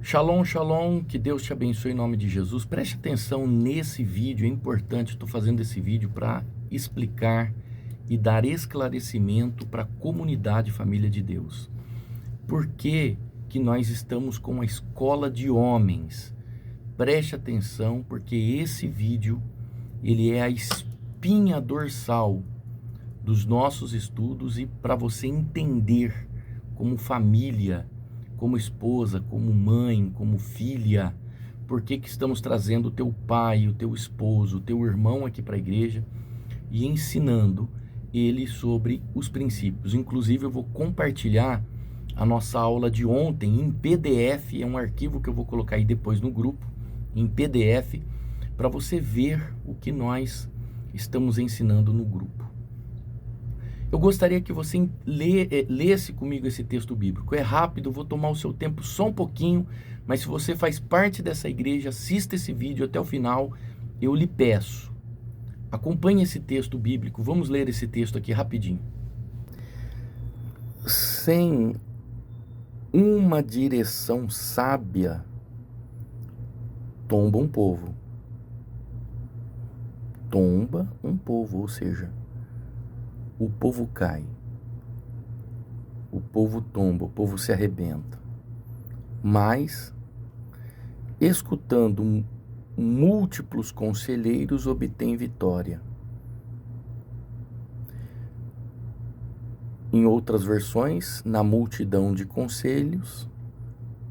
Shalom, shalom, que Deus te abençoe em nome de Jesus. Preste atenção nesse vídeo, é importante, estou fazendo esse vídeo para explicar e dar esclarecimento para a comunidade Família de Deus. Por que que nós estamos com a escola de homens? Preste atenção, porque esse vídeo, ele é a espinha dorsal dos nossos estudos e para você entender como família, como esposa, como mãe, como filha, por que que estamos trazendo o teu pai, o teu esposo, o teu irmão aqui para a igreja e ensinando ele sobre os princípios. Inclusive eu vou compartilhar a nossa aula de ontem em PDF, é um arquivo que eu vou colocar aí depois no grupo, em PDF, para você ver o que nós estamos ensinando no grupo. Eu gostaria que você lesse comigo esse texto bíblico. É rápido, vou tomar o seu tempo só um pouquinho, mas se você faz parte dessa igreja, assista esse vídeo até o final, eu lhe peço. Acompanhe esse texto bíblico, vamos ler esse texto aqui rapidinho. Sem uma direção sábia, tomba um povo. Tomba um povo, ou seja, o povo cai, o povo tomba, o povo se arrebenta. Mas, escutando múltiplos conselheiros, obtém vitória. Em outras versões, na multidão de conselhos,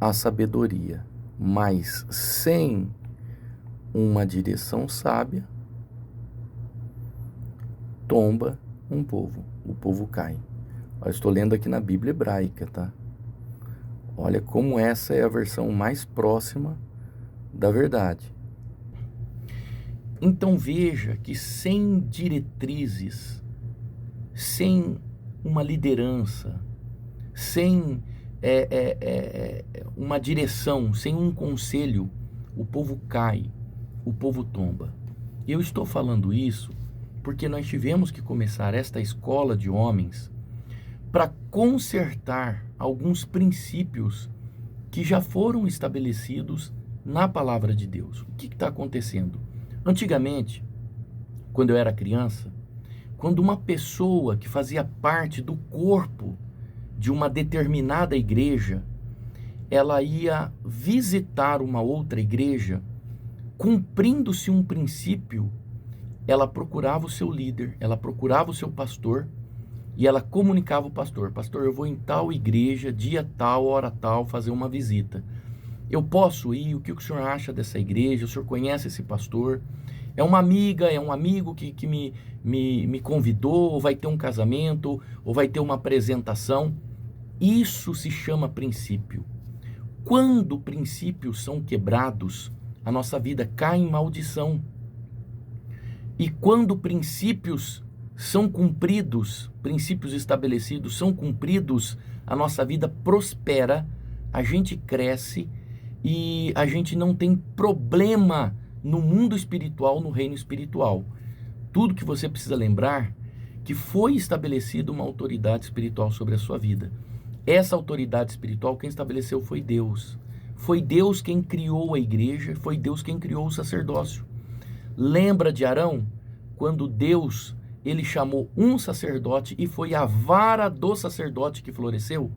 há sabedoria. Mas sem uma direção sábia, tomba um povo, o povo cai. Eu estou lendo aqui na Bíblia hebraica, tá? Olha como essa é a versão mais próxima da verdade. Então veja que sem diretrizes, sem uma liderança, sem uma direção, sem um conselho, o povo cai, o povo tomba. E eu estou falando isso porque nós tivemos que começar esta escola de homens para consertar alguns princípios que já foram estabelecidos na palavra de Deus. O que está acontecendo? Antigamente, quando eu era criança, quando uma pessoa que fazia parte do corpo de uma determinada igreja, ela ia visitar uma outra igreja, cumprindo-se um princípio, ela procurava o seu líder, ela procurava o seu pastor e ela comunicava ao pastor: pastor, eu vou em tal igreja, dia tal, hora tal, fazer uma visita. Eu posso ir? O que o senhor acha dessa igreja? O senhor conhece esse pastor? É uma amiga, é um amigo que me convidou, ou vai ter um casamento, ou vai ter uma apresentação. Isso se chama princípio. Quando princípios são quebrados, a nossa vida cai em maldição. E quando princípios são cumpridos, princípios estabelecidos são cumpridos, a nossa vida prospera, a gente cresce e a gente não tem problema no mundo espiritual, no reino espiritual. Tudo que você precisa lembrar que foi estabelecida uma autoridade espiritual sobre a sua vida. Essa autoridade espiritual quem estabeleceu foi Deus. Foi Deus quem criou a igreja, foi Deus quem criou o sacerdócio. Lembra de Arão? Quando Deus, ele chamou um sacerdote e foi a vara do sacerdote que floresceu?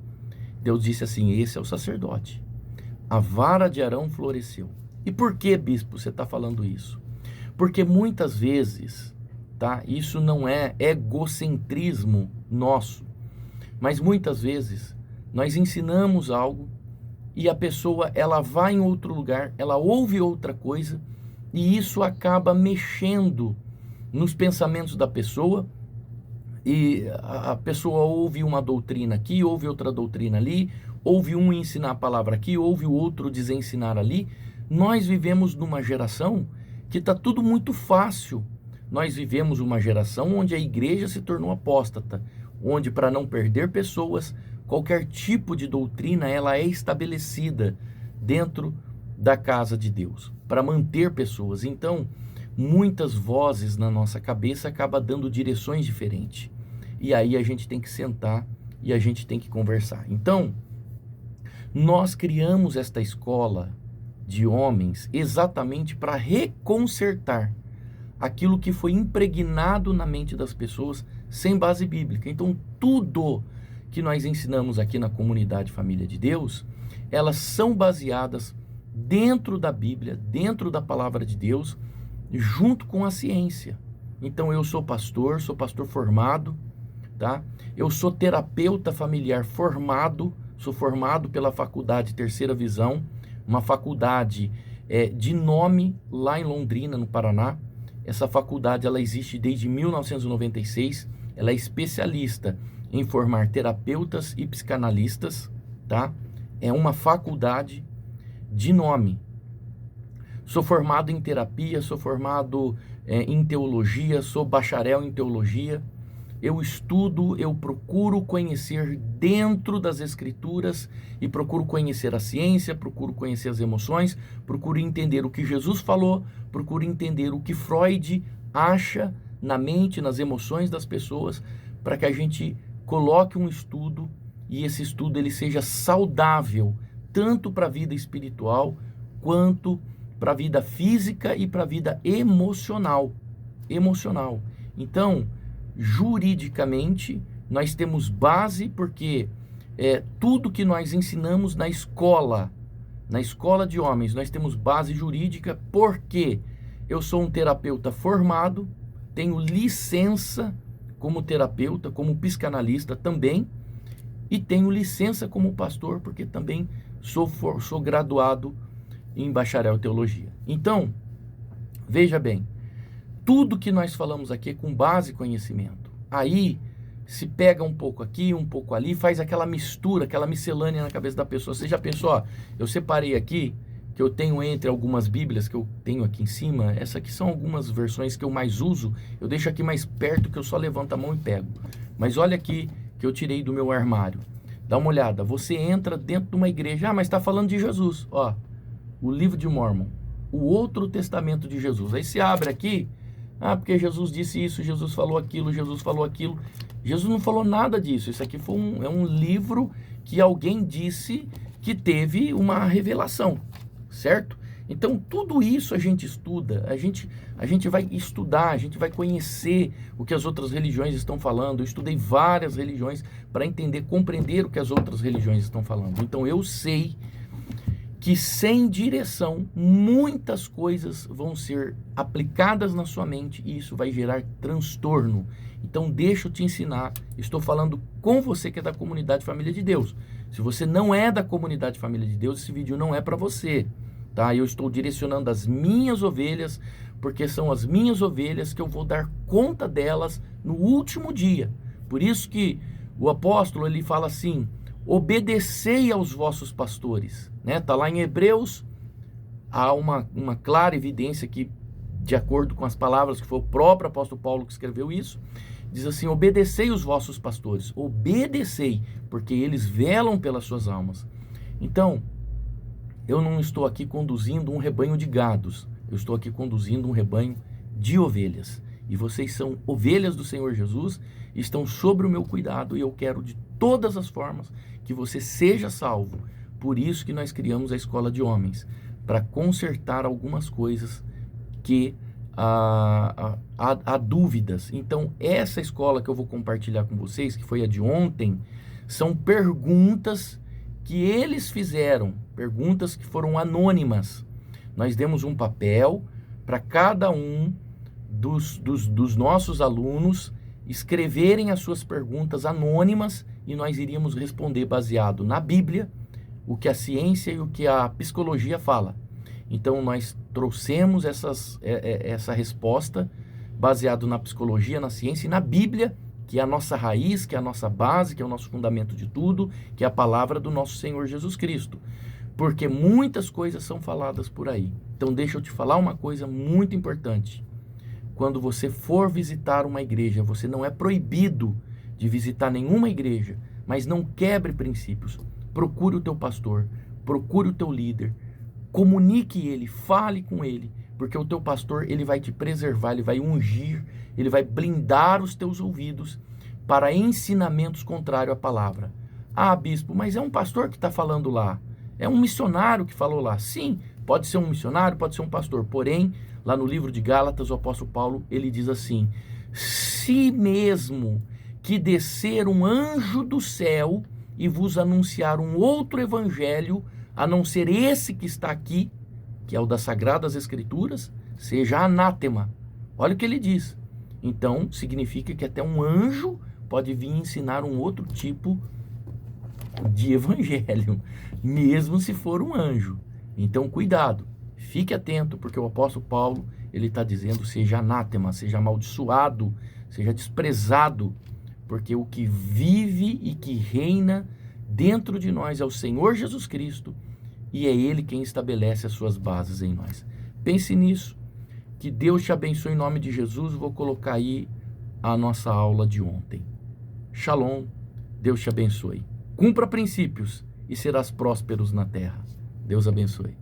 Deus disse assim: esse é o sacerdote. A vara de Arão floresceu. E por que, bispo, você está falando isso? Porque muitas vezes, tá? Isso não é egocentrismo nosso, mas muitas vezes nós ensinamos algo e a pessoa, ela vai em outro lugar, ela ouve outra coisa e isso acaba mexendo nos pensamentos da pessoa, e a pessoa ouve uma doutrina aqui, ouve outra doutrina ali, ouve um ensinar a palavra aqui, ouve o outro desensinar ali. Nós vivemos numa geração que está tudo muito fácil. Nós vivemos uma geração onde a igreja se tornou apóstata, onde, para não perder pessoas, qualquer tipo de doutrina ela é estabelecida dentro da casa de Deus, para manter pessoas. Então, muitas vozes na nossa cabeça acabam dando direções diferentes. E aí a gente tem que sentar e a gente tem que conversar. Então, Nós criamos esta escola de homens exatamente para reconsertar aquilo que foi impregnado na mente das pessoas sem base bíblica. Então, tudo que nós ensinamos aqui na comunidade Família de Deus, elas são baseadas dentro da Bíblia, dentro da palavra de Deus, junto com a ciência. Então, eu sou pastor formado, tá? Eu sou terapeuta familiar formado, sou formado pela faculdade Terceira Visão, uma faculdade de nome lá em Londrina, no Paraná. Essa faculdade ela existe desde 1996, ela é especialista em formar terapeutas e psicanalistas, tá? É uma faculdade de nome. Sou formado em terapia, sou formado em teologia, sou bacharel em teologia. Eu estudo, eu procuro conhecer dentro das escrituras e procuro conhecer a ciência, procuro conhecer as emoções, procuro entender o que Jesus falou, procuro entender o que Freud acha na mente, nas emoções das pessoas, para que a gente coloque um estudo e esse estudo ele seja saudável, tanto para a vida espiritual quanto para a vida física e para a vida emocional. Então, juridicamente, nós temos base porque tudo que nós ensinamos na escola de homens, nós temos base jurídica porque eu sou um terapeuta formado, tenho licença como terapeuta, como psicanalista também, e tenho licença como pastor porque também sou graduado em bacharel em teologia. Então, veja bem, tudo que nós falamos aqui é com base em conhecimento. Aí se pega um pouco aqui, um pouco ali, faz aquela mistura, aquela miscelânea na cabeça da pessoa. Você já pensou, ó, eu separei aqui, que eu tenho entre algumas bíblias que eu tenho aqui em cima, essa aqui são algumas versões que eu mais uso, eu deixo aqui mais perto que eu só levanto a mão e pego. Mas olha aqui que eu tirei do meu armário. Dá uma olhada, você entra dentro de uma igreja, mas está falando de Jesus, ó, o livro de Mórmon, o outro testamento de Jesus. Aí você abre aqui, porque Jesus disse isso, Jesus falou aquilo, Jesus falou aquilo. Jesus não falou nada disso. Isso aqui é um livro que alguém disse que teve uma revelação, certo? Então, tudo isso a gente estuda, a gente vai estudar, a gente vai conhecer o que as outras religiões estão falando. Eu estudei várias religiões para entender, compreender o que as outras religiões estão falando. Então, eu sei que sem direção, muitas coisas vão ser aplicadas na sua mente e isso vai gerar transtorno. Então, deixa eu te ensinar. Estou falando com você que é da comunidade Família de Deus. Se você não é da comunidade Família de Deus, esse vídeo não é para você, tá? Eu estou direcionando as minhas ovelhas, porque são as minhas ovelhas que eu vou dar conta delas no último dia. Por isso que o apóstolo, ele fala assim: obedecei aos vossos pastores, né? Tá lá em Hebreus, há uma clara evidência que, de acordo com as palavras que foi o próprio apóstolo Paulo que escreveu isso, diz assim: obedecei os vossos pastores, obedecei, porque eles velam pelas suas almas. Então, eu não estou aqui conduzindo um rebanho de gados, eu estou aqui conduzindo um rebanho de ovelhas. E vocês são ovelhas do Senhor Jesus, estão sob o meu cuidado, e eu quero de todas as formas que você seja salvo. Por isso que nós criamos a escola de homens, para consertar algumas coisas que há dúvidas. Então, essa escola que eu vou compartilhar com vocês, que foi a de ontem, são perguntas que eles fizeram, perguntas que foram anônimas. Nós demos um papel para cada um dos nossos alunos escreverem as suas perguntas anônimas e nós iríamos responder baseado na Bíblia, o que a ciência e o que a psicologia fala. Então, nós trouxemos essa resposta baseado na psicologia, na ciência e na Bíblia, que é a nossa raiz, que é a nossa base, que é o nosso fundamento de tudo, que é a palavra do nosso Senhor Jesus Cristo. Porque muitas coisas são faladas por aí. Então, deixa eu te falar uma coisa muito importante. Quando você for visitar uma igreja, você não é proibido de visitar nenhuma igreja, mas não quebre princípios. Procure o teu pastor, procure o teu líder, comunique ele, fale com ele, porque o teu pastor, ele vai te preservar, ele vai ungir, ele vai blindar os teus ouvidos para ensinamentos contrários à palavra. Ah, bispo, mas é um pastor que está falando lá. É um missionário que falou lá. Sim, pode ser um missionário, pode ser um pastor. Porém, lá no livro de Gálatas, o apóstolo Paulo, ele diz assim: se mesmo que descer um anjo do céu e vos anunciar um outro evangelho, a não ser esse que está aqui, que é o das Sagradas Escrituras, seja anátema. Olha o que ele diz. Então, significa que até um anjo pode vir ensinar um outro tipo de evangelho, mesmo se for um anjo. Então, cuidado, fique atento, porque o apóstolo Paulo, ele está dizendo: seja anátema, seja amaldiçoado, seja desprezado, porque o que vive e que reina dentro de nós é o Senhor Jesus Cristo, e é Ele quem estabelece as suas bases em nós. Pense nisso, que Deus te abençoe em nome de Jesus. Vou colocar aí a nossa aula de ontem. Shalom, Deus te abençoe. Cumpra princípios e serás prósperos na terra. Deus abençoe.